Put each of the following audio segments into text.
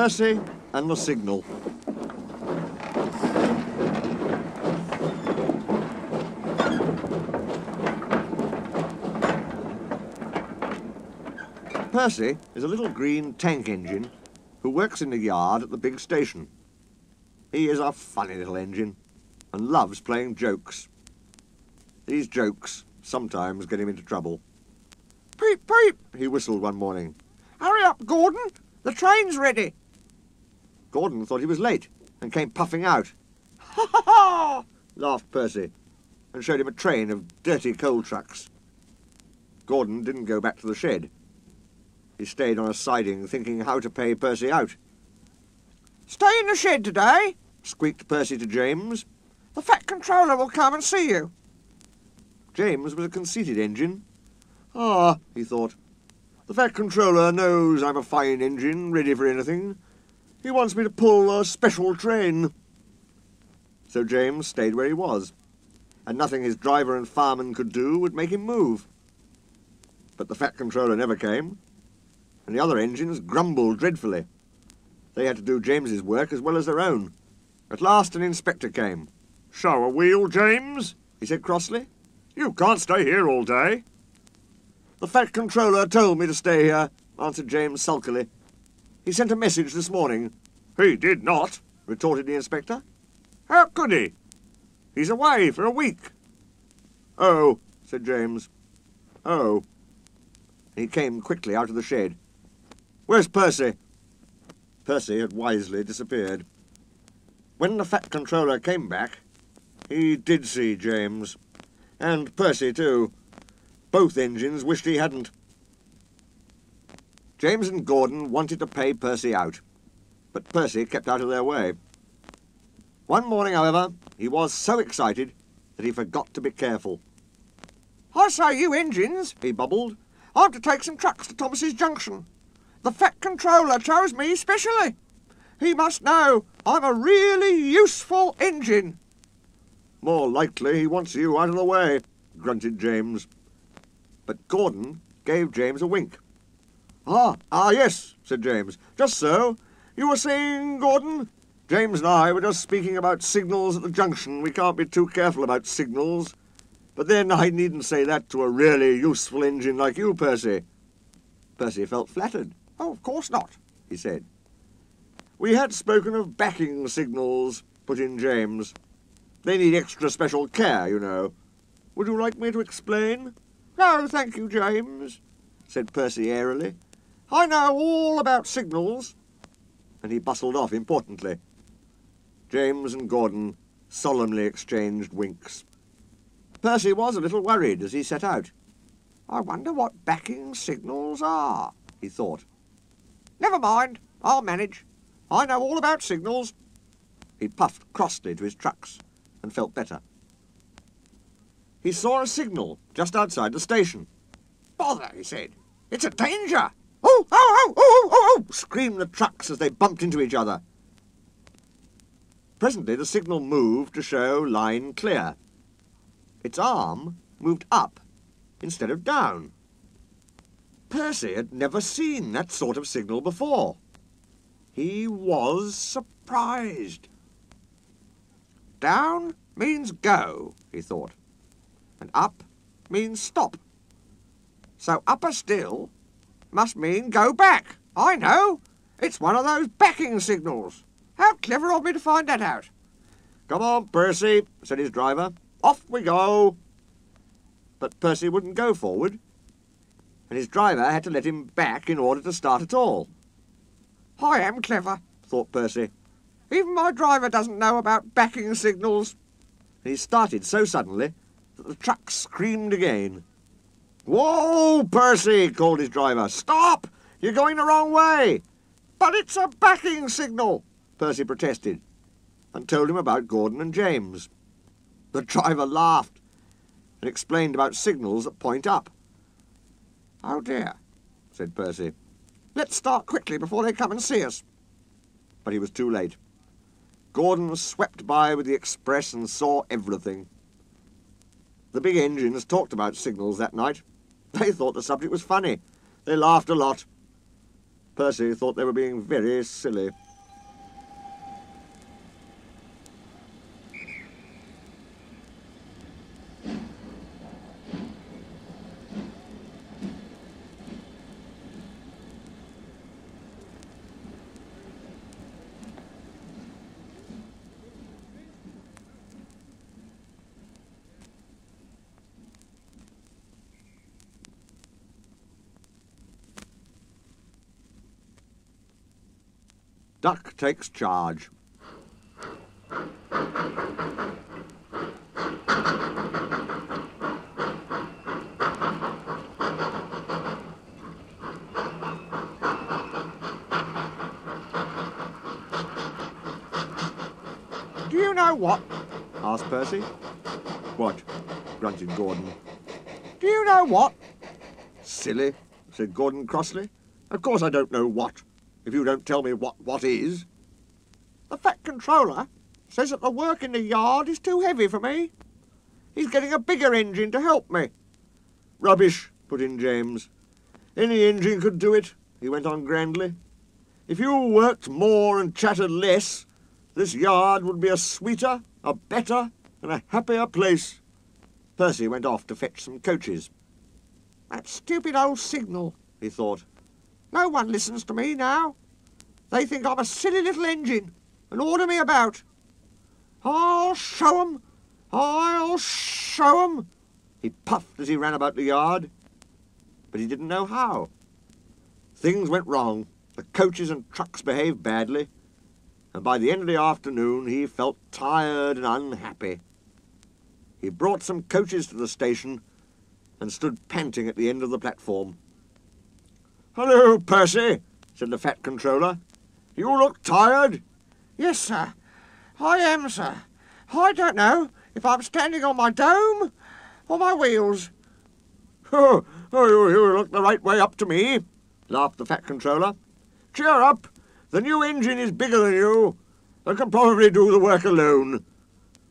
Percy and the signal. Percy is a little green tank engine who works in the yard at the big station. He is a funny little engine and loves playing jokes. These jokes sometimes get him into trouble. Peep, peep, he whistled one morning. Hurry up, Gordon. The train's ready. Gordon thought he was late and came puffing out. Ha ha ha! Laughed Percy and showed him a train of dirty coal trucks. Gordon didn't go back to the shed. He stayed on a siding thinking how to pay Percy out. Stay in the shed today, squeaked Percy to James. The Fat Controller will come and see you. James was a conceited engine. Ah, he thought, the Fat Controller knows I'm a fine engine, ready for anything. He wants me to pull a special train. So James stayed where he was, and nothing his driver and fireman could do would make him move. But the Fat Controller never came, and the other engines grumbled dreadfully. They had to do James's work as well as their own. At last an inspector came. "Show a wheel, James," he said crossly. "You can't stay here all day." The Fat Controller told me to stay here, answered James sulkily. He sent a message this morning. "He did not," retorted the inspector. "How could he? He's away for a week." "Oh," said James. "Oh." He came quickly out of the shed. "Where's Percy?" Percy had wisely disappeared. When the Fat Controller came back, he did see James. And Percy, too. Both engines wished he hadn't. James and Gordon wanted to pay Percy out, but Percy kept out of their way. One morning, however, he was so excited that he forgot to be careful. "I say, you engines," he bubbled. "I'm to take some trucks to Thomas's Junction. The Fat Controller chose me specially. He must know I'm a really useful engine." "More likely he wants you out of the way," grunted James. But Gordon gave James a wink. Ah, yes," said James. "Just so. You were saying, Gordon? James and I were just speaking about signals at the junction. We can't be too careful about signals. But then I needn't say that to a really useful engine like you, Percy." Percy felt flattered. "Oh, of course not," he said. "We had spoken of backing signals," put in James. "They need extra special care, you know. Would you like me to explain?" "No, thank you, James," said Percy airily. "I know all about signals." And he bustled off importantly. James and Gordon solemnly exchanged winks. Percy was a little worried as he set out. "I wonder what backing signals are," he thought. "Never mind, I'll manage. I know all about signals." He puffed crossly to his trucks and felt better. He saw a signal just outside the station. "Bother," he said. "It's a danger." "Oh, oh, oh, oh, oh, oh!" screamed the trucks as they bumped into each other. Presently the signal moved to show line clear. Its arm moved up instead of down. Percy had never seen that sort of signal before. He was surprised. "Down means go," he thought, "and up means stop. So upper still must mean go back. I know. It's one of those backing signals. How clever of me to find that out." "Come on, Percy," said his driver. "Off we go." But Percy wouldn't go forward, and his driver had to let him back in order to start at all. "I am clever," thought Percy. "Even my driver doesn't know about backing signals." And he started so suddenly that the truck screamed again. "Whoa, Percy!" called his driver. "Stop! You're going the wrong way." "But it's a backing signal," Percy protested, and told him about Gordon and James. The driver laughed and explained about signals that point up. "Oh dear," said Percy. "Let's start quickly before they come and see us." But he was too late. Gordon swept by with the express and saw everything. The big engines talked about signals that night. They thought the subject was funny. They laughed a lot. Percy thought they were being very silly. Duck takes charge. Do you know what? Asked Percy. What? Grunted Gordon. Do you know what? Silly, said Gordon crossly. Of course I don't know what, if you don't tell me what is. The Fat Controller says that the work in the yard is too heavy for me. He's getting a bigger engine to help me. Rubbish, put in James. Any engine could do it, he went on grandly. If you worked more and chattered less, this yard would be a sweeter, a better, and a happier place. Percy went off to fetch some coaches. That stupid old signal, he thought. No one listens to me now. They think I'm a silly little engine and order me about. I'll show 'em. I'll show 'em. He puffed as he ran about the yard, but he didn't know how. Things went wrong. The coaches and trucks behaved badly, and by the end of the afternoon he felt tired and unhappy. He brought some coaches to the station and stood panting at the end of the platform. "Hello, Percy," said the Fat Controller. "You look tired." Yes, sir. I am, sir. I don't know if I'm standing on my dome or my wheels. "Oh, you look the right way up to me," laughed the Fat Controller. "Cheer up. The new engine is bigger than you and can probably do the work alone.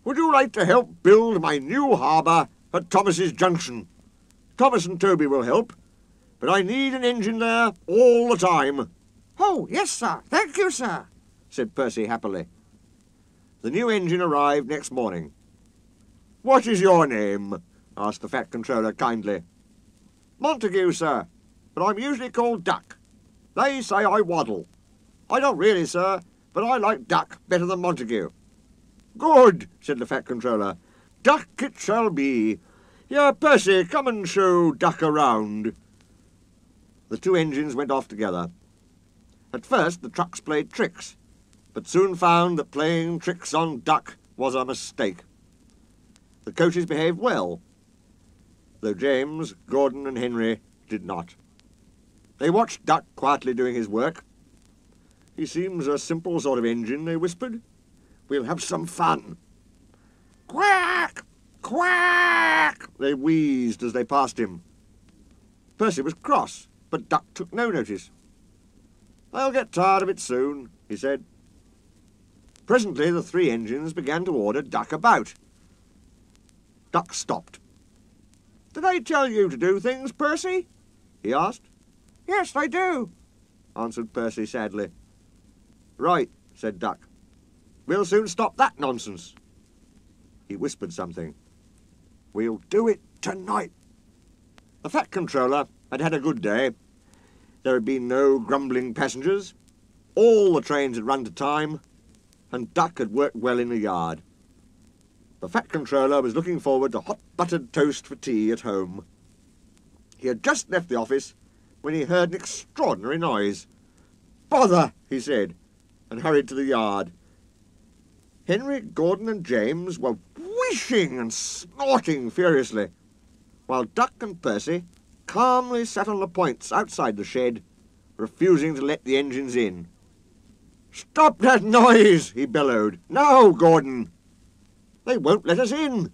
Would you like to help build my new harbour at Thomas's Junction? Thomas and Toby will help, but I need an engine there all the time." Oh, yes, sir. Thank you, sir, said Percy happily. The new engine arrived next morning. "What is your name?" asked the Fat Controller kindly. "Montague, sir, but I'm usually called Duck. They say I waddle. I don't really, sir, but I like Duck better than Montague." "Good," said the Fat Controller. "Duck it shall be. Here, Percy, come and show Duck around." The two engines went off together. At first the trucks played tricks, but soon found that playing tricks on Duck was a mistake. The coaches behaved well, though James, Gordon and Henry did not. They watched Duck quietly doing his work. "He seems a simple sort of engine," they whispered. "We'll have some fun." Quack! Quack! They wheezed as they passed him. Percy was cross, but Duck took no notice. "They'll get tired of it soon," he said. Presently the three engines began to order Duck about. Duck stopped. "Do they tell you to do things, Percy?" he asked. Yes, they do, answered Percy sadly. "Right," said Duck. "We'll soon stop that nonsense." He whispered something. "We'll do it tonight." The Fat Controller had had a good day. There had been no grumbling passengers. All the trains had run to time, and Duck had worked well in the yard. The Fat Controller was looking forward to hot buttered toast for tea at home. He had just left the office when he heard an extraordinary noise. "Bother!" he said, and hurried to the yard. Henry, Gordon and James were whooshing and snorting furiously, while Duck and Percy calmly sat on the points outside the shed, refusing to let the engines in. "Stop that noise!" he bellowed. "Now, Gordon!" "They won't let us in,"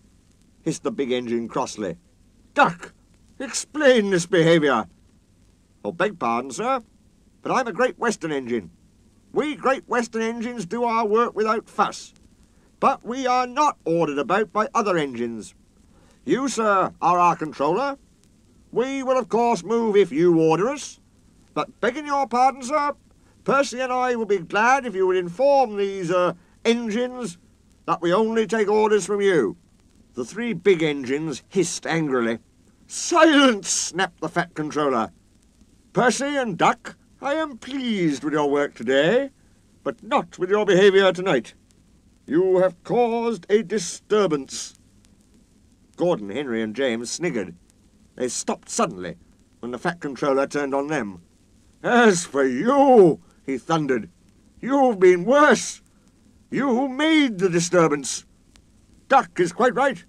hissed the big engine crossly. "Duck, explain this behaviour." "Oh, beg pardon, sir, but I'm a Great Western engine. We Great Western engines do our work without fuss, but we are not ordered about by other engines. You, sir, are our controller. We will, of course, move if you order us, But begging your pardon, sir, Percy and I would be glad if you would inform these, engines that we only take orders from you." The three big engines hissed angrily. "Silence!" snapped the Fat Controller. "Percy and Duck, I am pleased with your work today, but not with your behaviour tonight. You have caused a disturbance." Gordon, Henry and James sniggered. They stopped suddenly when the Fat Controller turned on them. "As for you," he thundered, "you've been worse. You made the disturbance. Duck is quite right.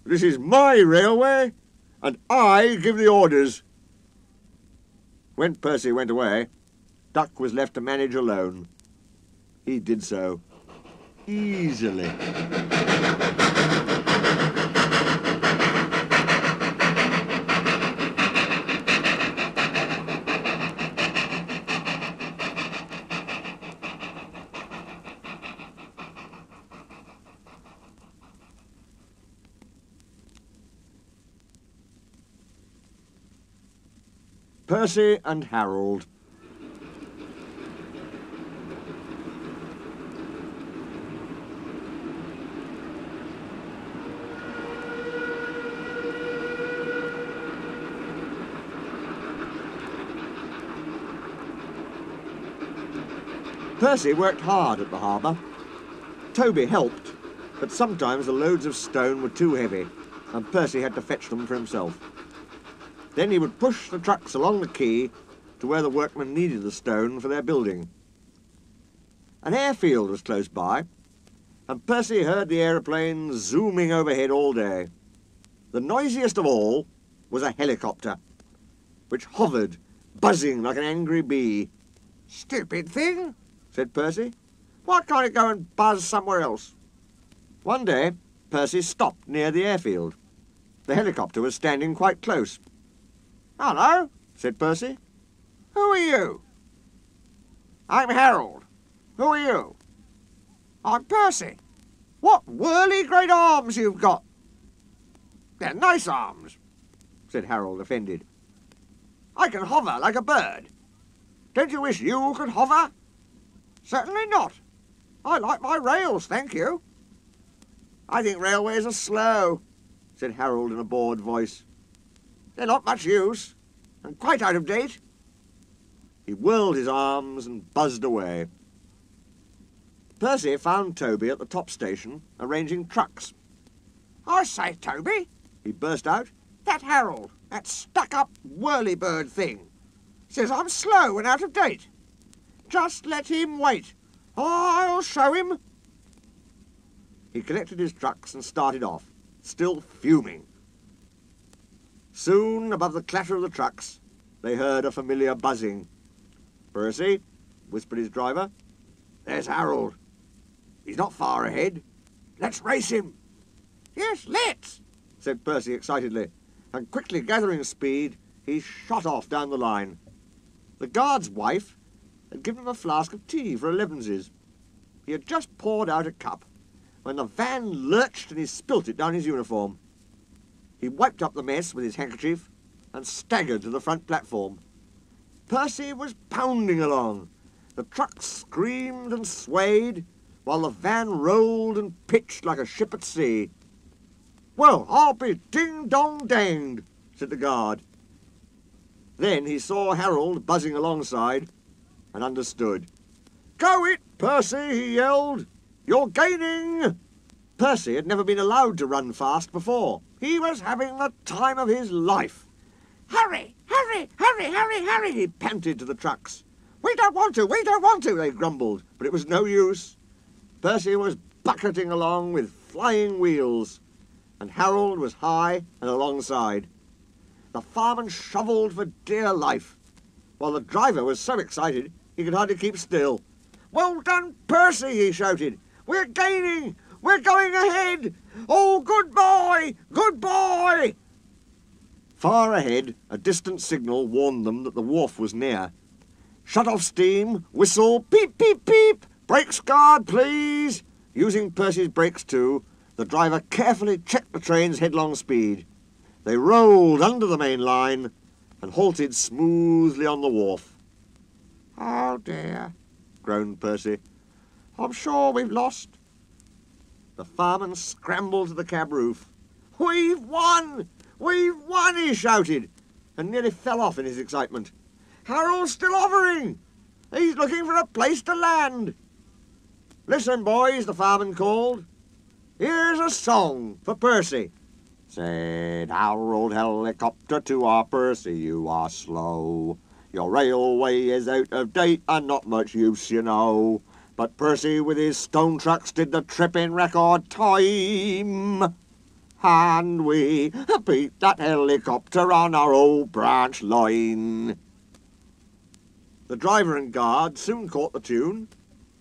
This is my railway, and I give the orders." When Percy went away, Duck was left to manage alone. He did so easily. Percy and Harold. Percy worked hard at the harbour. Toby helped, but sometimes the loads of stone were too heavy, and Percy had to fetch them for himself. Then he would push the trucks along the quay to where the workmen needed the stone for their building. An airfield was close by, and Percy heard the aeroplanes zooming overhead all day. The noisiest of all was a helicopter, which hovered, buzzing like an angry bee. "Stupid thing," said Percy. "Why can't it go and buzz somewhere else?" One day, Percy stopped near the airfield. The helicopter was standing quite close. "Hello," said Percy. "Who are you?" "I'm Harold. Who are you?" "I'm Percy. What whirly great arms you've got!" "They're nice arms," said Harold, offended. "I can hover like a bird. Don't you wish you could hover?" "Certainly not. I like my rails, thank you." "I think railways are slow," said Harold in a bored voice. "They're not much use, and quite out of date." He whirled his arms and buzzed away. Percy found Toby at the top station, arranging trucks. "I say, Toby," he burst out, "that Harold, that stuck-up whirlybird thing, says I'm slow and out of date. Just let him wait. I'll show him." He collected his trucks and started off, still fuming. Soon, above the clatter of the trucks, they heard a familiar buzzing. "Percy," whispered his driver, "there's Harold. He's not far ahead. Let's race him." "Yes, let's," said Percy excitedly, and quickly gathering speed, he shot off down the line. The guard's wife had given him a flask of tea for elevenses. He had just poured out a cup when the van lurched and he spilt it down his uniform. He wiped up the mess with his handkerchief and staggered to the front platform. Percy was pounding along. The truck screamed and swayed, while the van rolled and pitched like a ship at sea. "Well, I'll be ding-dong-danged," said the guard. Then he saw Harold buzzing alongside and understood. "Go it, Percy," he yelled. "You're gaining." Percy had never been allowed to run fast before. He was having the time of his life. "Hurry, hurry, hurry, hurry, hurry," he panted to the trucks. We don't want to," they grumbled, but it was no use. Percy was bucketing along with flying wheels, and Harold was high and alongside. The fireman shovelled for dear life, while the driver was so excited he could hardly keep still. "Well done, Percy," he shouted. "We're gaining! We're going ahead! Oh, good boy! Good boy!" Far ahead, a distant signal warned them that the wharf was near. "Shut off steam, whistle, peep, peep, peep! Brakes guard, please!" Using Percy's brakes too, the driver carefully checked the train's headlong speed. They rolled under the main line and halted smoothly on the wharf. Oh dear, groaned Percy. I'm sure we've lost. The fireman scrambled to the cab roof. We've won! We've won, he shouted, and nearly fell off in his excitement. Harold's still hovering. He's looking for a place to land. Listen, boys, the fireman called. Here's a song for Percy. Said Harold helicopter to our Percy, you are slow. Your railway is out of date and not much use, you know. But Percy with his stone trucks did the trip in record time. And we beat that helicopter on our old branch line. The driver and guard soon caught the tune,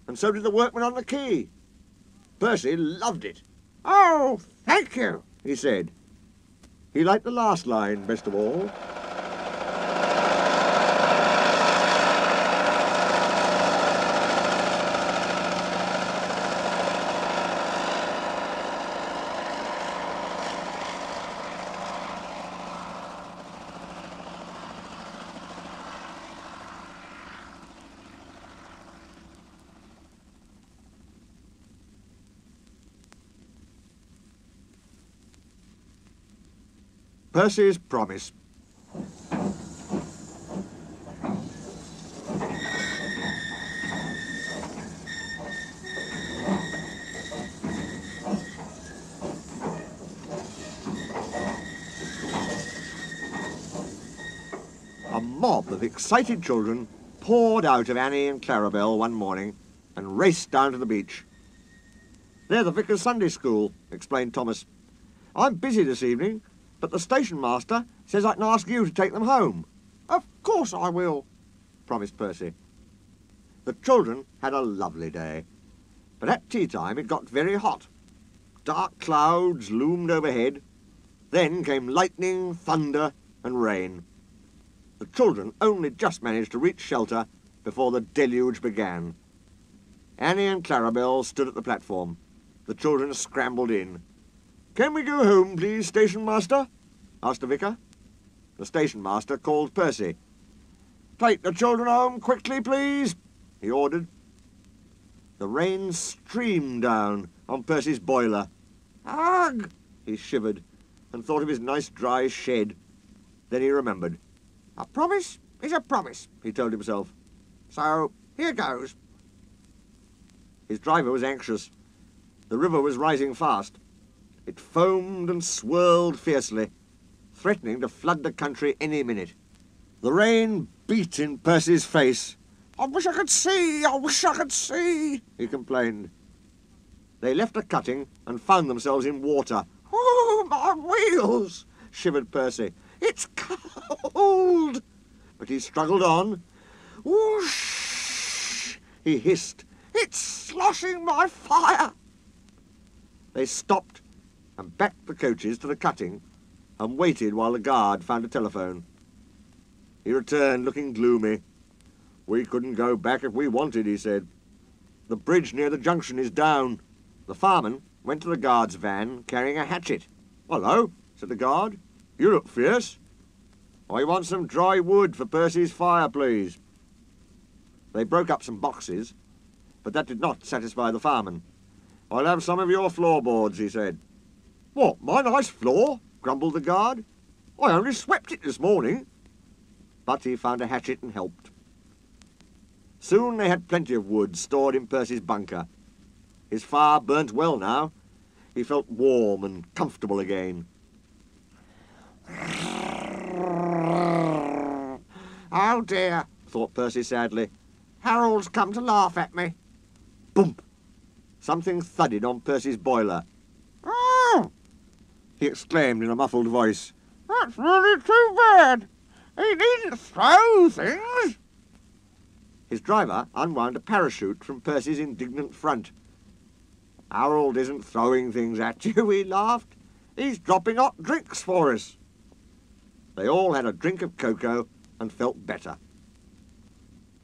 and so did the workman on the quay. Percy loved it. Oh, thank you, he said. He liked the last line best of all. Percy's Promise. A mob of excited children poured out of Annie and Clarabel one morning and raced down to the beach. They're the Vicar's Sunday School, explained Thomas. I'm busy this evening, but the station master says I can ask you to take them home. Of course I will, promised Percy. The children had a lovely day, but at tea time it got very hot. Dark clouds loomed overhead. Then came lightning, thunder and rain. The children only just managed to reach shelter before the deluge began. Annie and Clarabel stood at the platform. The children scrambled in. Can we go home, please, station master? Asked the vicar. The station master called Percy. Take the children home quickly, please, he ordered. The rain streamed down on Percy's boiler. Ugh! He shivered and thought of his nice dry shed. Then he remembered. A promise is a promise, he told himself. So, here goes. His driver was anxious. The river was rising fast. It foamed and swirled fiercely, threatening to flood the country any minute. The rain beat in Percy's face. I wish I could see, I wish I could see, he complained. They left a cutting and found themselves in water. Oh, my wheels, shivered Percy. It's cold. But he struggled on. Whoosh, he hissed. It's sloshing my fire. They stopped and backed the coaches to the cutting and waited while the guard found a telephone. He returned looking gloomy. We couldn't go back if we wanted, he said. The bridge near the junction is down. The fireman went to the guard's van carrying a hatchet. Hello, said the guard. You look fierce. I want some dry wood for Percy's fire, please. They broke up some boxes, but that did not satisfy the fireman. I'll have some of your floorboards, he said. What, my nice floor? Grumbled the guard. I only swept it this morning. But he found a hatchet and helped. Soon they had plenty of wood stored in Percy's bunker. His fire burnt well now. He felt warm and comfortable again. Oh dear, thought Percy sadly. Harold's come to laugh at me. Boom! Something thudded on Percy's boiler. Oh! He exclaimed in a muffled voice. That's really too bad. He needn't throw things. His driver unwound a parachute from Percy's indignant front. Harold isn't throwing things at you, he laughed. He's dropping hot drinks for us. They all had a drink of cocoa and felt better.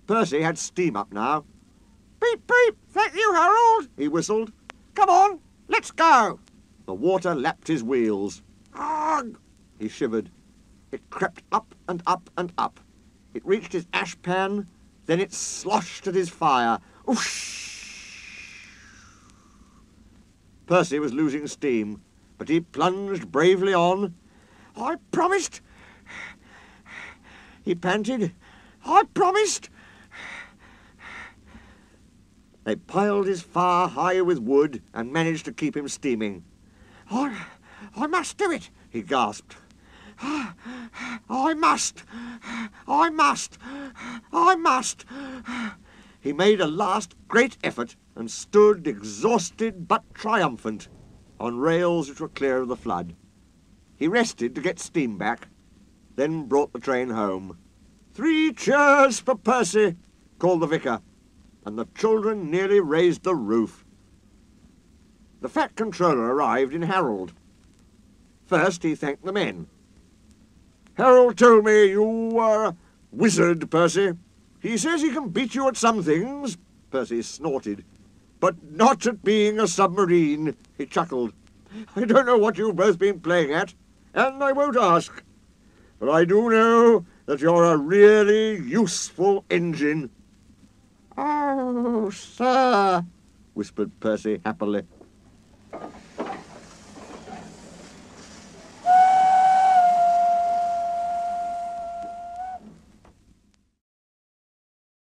Percy had steam up now. Beep, beep, thank you, Harold, he whistled. Come on, let's go. The water lapped his wheels. Ugh, he shivered. It crept up and up and up. It reached his ash pan Then it sloshed at his fire. Whoosh! Percy was losing steam, but he plunged bravely on. "I promised," he panted. "I promised." They piled his fire high with wood and managed to keep him steaming. I must do it," he gasped. I must. He made a last great effort and stood exhausted but triumphant on rails which were clear of the flood. He rested to get steam back, then brought the train home. "3 cheers for Percy," called the vicar, and the children nearly raised the roof. The fat controller arrived in Harold. First he thanked the men. "Harold told me you were a wizard, Percy. He says he can beat you at some things," Percy snorted, "but not at being a submarine," he chuckled. "I don't know what you've both been playing at, and I won't ask. But I do know that you're a really useful engine." "Oh, sir," whispered Percy happily.